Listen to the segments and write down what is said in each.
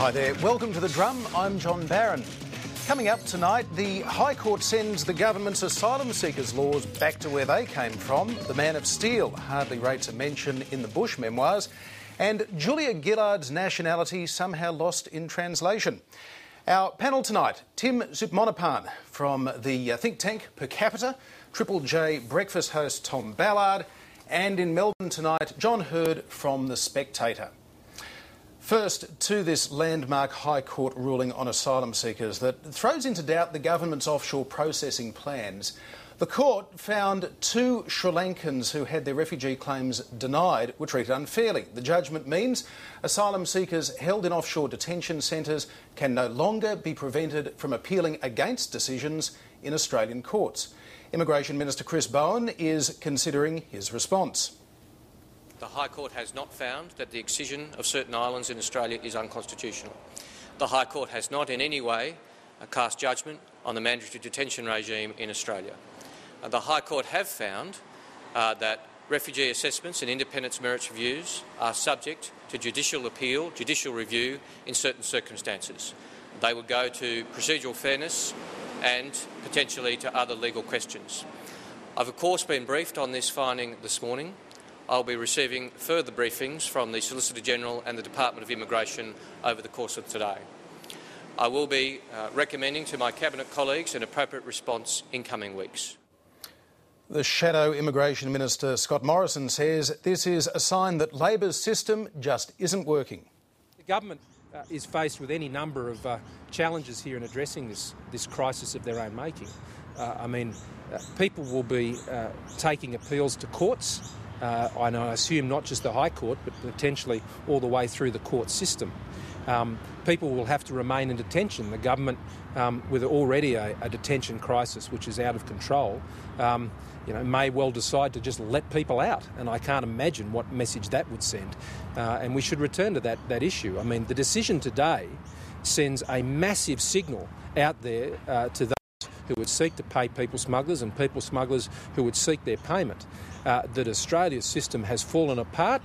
Hi there, welcome to The Drum, I'm John Barron. Coming up tonight, the High Court sends the government's asylum seekers laws back to where they came from. The Man of Steel hardly rates a mention in the Bush memoirs. And Julia Gillard's nationality somehow lost in translation. Our panel tonight, Tim Soutphommasane from the think tank Per Capita, Triple J breakfast host Tom Ballard, and in Melbourne tonight, John Hurd from the Spectator. First, to this landmark High Court ruling on asylum seekers that throws into doubt the government's offshore processing plans. The court found 2 Sri Lankans who had their refugee claims denied were treated unfairly. The judgment means asylum seekers held in offshore detention centres can no longer be prevented from appealing against decisions in Australian courts. Immigration Minister Chris Bowen is considering his response. The High Court has not found that the excision of certain islands in Australia is unconstitutional. The High Court has not in any way cast judgment on the mandatory detention regime in Australia. The High Court have found that refugee assessments and independence merits reviews are subject to judicial appeal, judicial review in certain circumstances. They would go to procedural fairness and potentially to other legal questions. I've of course been briefed on this finding this morning. I'll be receiving further briefings from the Solicitor General and the Department of Immigration over the course of today. I will be recommending to my Cabinet colleagues an appropriate response in coming weeks. The Shadow Immigration Minister Scott Morrison says this is a sign that Labor's system just isn't working. The government is faced with any number of challenges here in addressing this crisis of their own making. People will be taking appeals to courts. And I assume not just the High Court, but potentially all the way through the court system. People will have to remain in detention. The government, with already a detention crisis which is out of control, may well decide to just let people out. And I can't imagine what message that would send. And we should return to that issue. I mean, the decision today sends a massive signal out there to those who would seek to pay people smugglers and people smugglers who would seek their payment, that Australia's system has fallen apart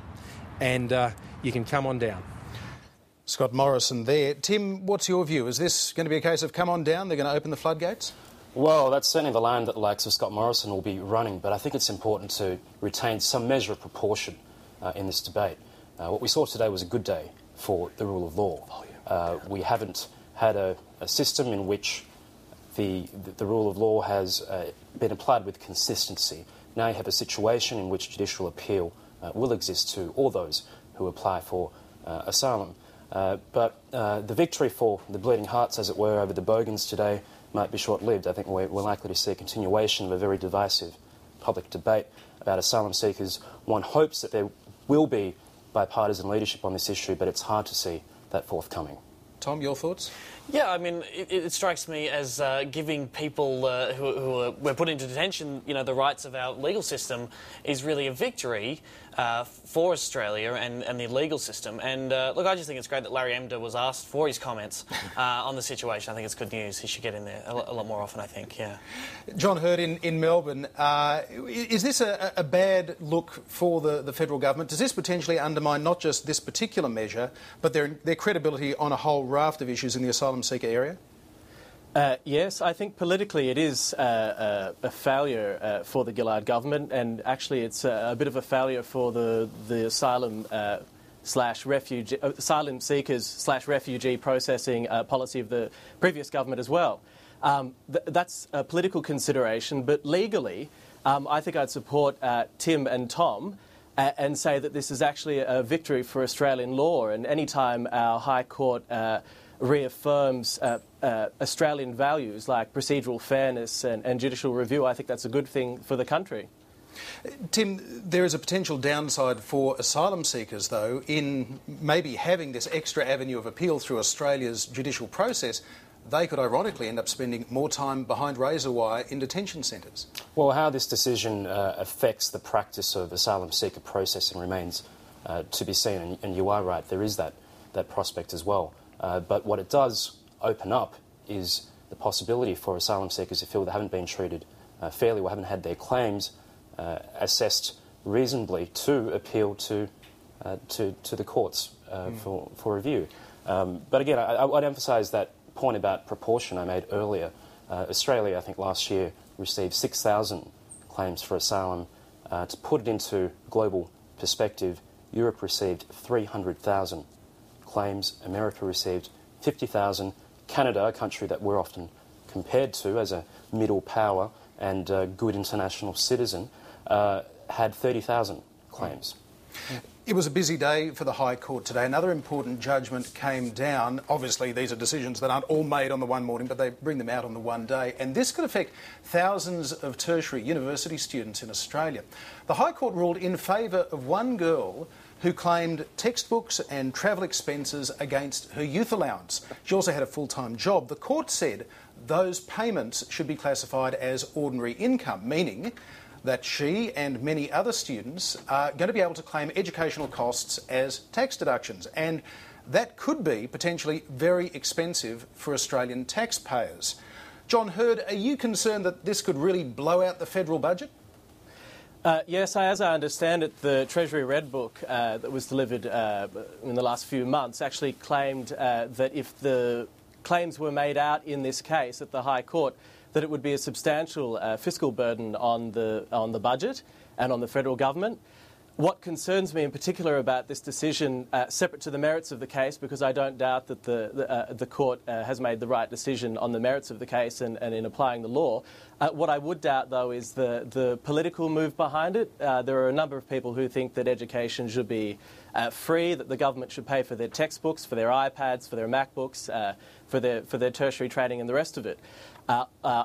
and you can come on down. Scott Morrison there. Tim, what's your view? Is this going to be a case of come on down, they're going to open the floodgates? Well, that's certainly the line that the likes of Scott Morrison will be running, but I think it's important to retain some measure of proportion in this debate. What we saw today was a good day for the rule of law. We haven't had a system in which the rule of law has been applied with consistency. Now you have a situation in which judicial appeal will exist to all those who apply for asylum. But the victory for the bleeding hearts, as it were, over the Bogans today might be short-lived. I think we're likely to see a continuation of a very divisive public debate about asylum seekers. One hopes that there will be bipartisan leadership on this issue, but it's hard to see that forthcoming. Tom, your thoughts? Yeah, I mean, it strikes me as giving people who were put into detention, the rights of our legal system is really a victory for Australia and the legal system. And look, I just think it's great that Larry Emder was asked for his comments on the situation. I think it's good news. He should get in there a lot more often, I think, yeah. John Hurd in Melbourne, is this a bad look for the federal government? Does this potentially undermine not just this particular measure, but their credibility on a whole raft of issues in the asylum seeker area? Yes, I think politically it is a failure for the Gillard government, and actually it's a bit of a failure for the asylum asylum seekers / refugee processing policy of the previous government as well. That's a political consideration, but legally I think I'd support Tim and Tom and say that this is actually a victory for Australian law, and any time our High Court reaffirms Australian values like procedural fairness and judicial review, I think that's a good thing for the country. Tim, there is a potential downside for asylum seekers, though, in maybe having this extra avenue of appeal through Australia's judicial process. They could ironically end up spending more time behind razor wire in detention centres. Well, how this decision affects the practice of asylum seeker processing remains to be seen, and you are right, there is that prospect as well. But what it does open up is the possibility for asylum seekers who feel they haven't been treated fairly or haven't had their claims assessed reasonably to appeal to the courts for review. But again, I'd emphasise that point about proportion I made earlier. Australia, I think last year, received 6,000 claims for asylum. To put it into global perspective, Europe received 300,000 claims. America received 50,000. Canada, a country that we're often compared to as a middle power and a good international citizen, had 30,000 claims. It was a busy day for the High Court today. Another important judgment came down. Obviously, these are decisions that aren't all made on the one morning, but they bring them out on the one day. And this could affect thousands of tertiary university students in Australia. The High Court ruled in favour of one girl who claimed textbooks and travel expenses against her youth allowance. She also had a full-time job. The court said those payments should be classified as ordinary income, meaning that she and many other students are going to be able to claim educational costs as tax deductions. And that could be potentially very expensive for Australian taxpayers. John Hurd, are you concerned that this could really blow out the federal budget? Yes, as I understand it, the Treasury Red Book that was delivered in the last few months actually claimed that if the claims were made out in this case at the High Court, that it would be a substantial fiscal burden on the budget and on the federal government. What concerns me in particular about this decision, separate to the merits of the case, because I don't doubt that the court has made the right decision on the merits of the case and in applying the law, what I would doubt, though, is the political move behind it. There are a number of people who think that education should be free, that the government should pay for their textbooks, for their iPads, for their MacBooks, for their tertiary training and the rest of it.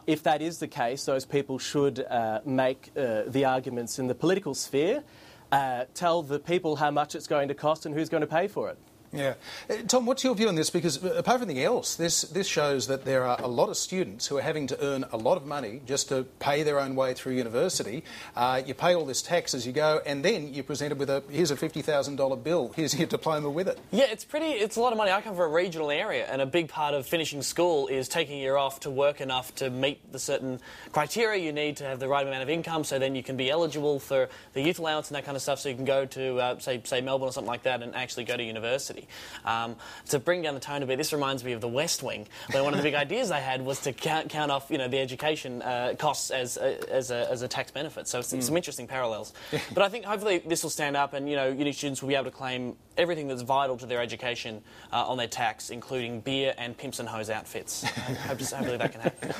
If that is the case, those people should make the arguments in the political sphere, tell the people how much it's going to cost and who's going to pay for it. Yeah. Tom, what's your view on this? Because apart from anything else, this shows that there are a lot of students who are having to earn a lot of money just to pay their own way through university. You pay all this tax as you go, and then you're presented with here's a $50,000 bill, here's your diploma with it. Yeah, it's a lot of money. I come from a regional area, and a big part of finishing school is taking a year off to work enough to meet the certain criteria you need to have the right amount of income, so then you can be eligible for the youth allowance and that kind of stuff, so you can go to, say Melbourne or something like that and actually go to university. To bring down the tone a bit, this reminds me of the West Wing, where one of the big ideas they had was to count off, the education costs as a tax benefit. So it's some interesting parallels. But I think hopefully this will stand up, and uni students will be able to claim everything that's vital to their education on their tax, including beer and pimps and hose outfits. Hopefully that can happen.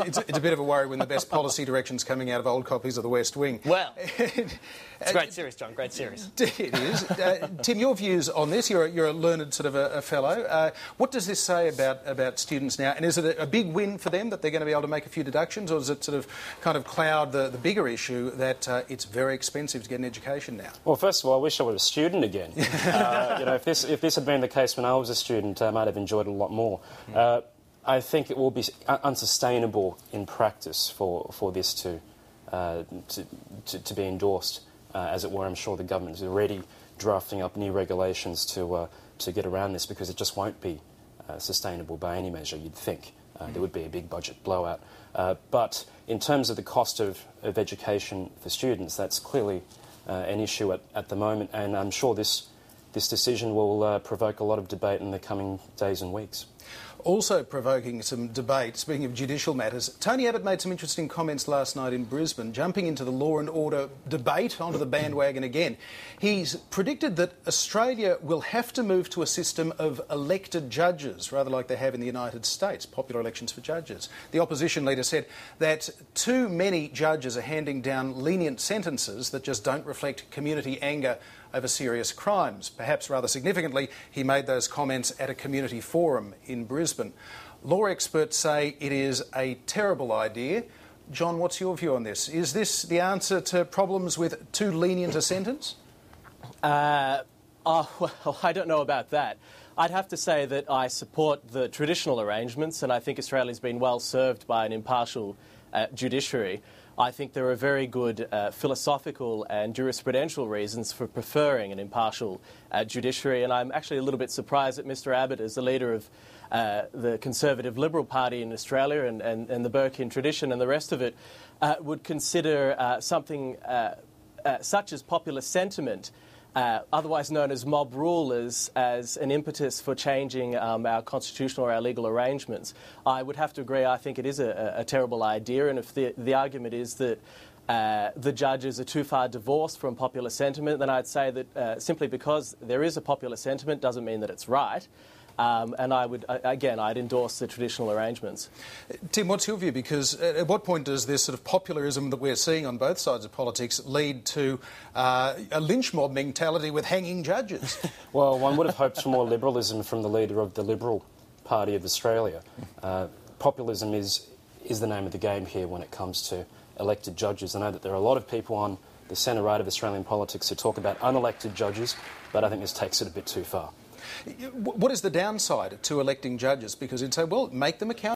It's a bit of a worry when the best policy direction's coming out of old copies of the West Wing. Well, it's a great series, John. Great series. It is. Tim, your views on this? You're a learned sort of a fellow. What does this say about students now? And is it a big win for them that they're going to be able to make a few deductions, or does it sort of kind of cloud the bigger issue that it's very expensive to get an education now? Well, first of all, I wish I was a student again. If this had been the case when I was a student, I might have enjoyed it a lot more. I think it will be unsustainable in practice for this to be endorsed, as it were. I'm sure the government is already drafting up new regulations to get around this, because it just won't be sustainable by any measure, you'd think. There would be a big budget blowout. But in terms of the cost of education for students, that's clearly an issue at the moment, and I'm sure this decision will provoke a lot of debate in the coming days and weeks. Also provoking some debate, speaking of judicial matters, Tony Abbott made some interesting comments last night in Brisbane, jumping into the law and order debate onto the bandwagon again. He's predicted that Australia will have to move to a system of elected judges, rather like they have in the United States, popular elections for judges. The opposition leader said that too many judges are handing down lenient sentences that just don't reflect community anger over serious crimes. Perhaps rather significantly, he made those comments at a community forum in Brisbane. Law experts say it is a terrible idea. John, what's your view on this? Is this the answer to problems with too lenient a sentence? Well, I don't know about that. I'd have to say that I support the traditional arrangements, and I think Australia's been well served by an impartial judiciary. I think there are very good philosophical and jurisprudential reasons for preferring an impartial judiciary, and I'm actually a little bit surprised that Mr Abbott, as the leader of the Conservative Liberal Party in Australia and the Burkean tradition and the rest of it, would consider something such as popular sentiment otherwise known as mob rule, as an impetus for changing our constitutional or our legal arrangements, I would have to agree. I think it is a terrible idea, and if the argument is that the judges are too far divorced from popular sentiment, then I'd say that simply because there is a popular sentiment doesn't mean that it's right. And I would, again, I'd endorse the traditional arrangements. Tim, what's your view? Because at what point does this sort of popularism that we're seeing on both sides of politics lead to a lynch mob mentality with hanging judges? Well, one would have hoped for more liberalism from the leader of the Liberal Party of Australia. Populism is the name of the game here when it comes to elected judges. I know that there are a lot of people on the centre-right of Australian politics who talk about unelected judges, but I think this takes it a bit too far. What is the downside to electing judges? Because you'd say, well, make them accountable.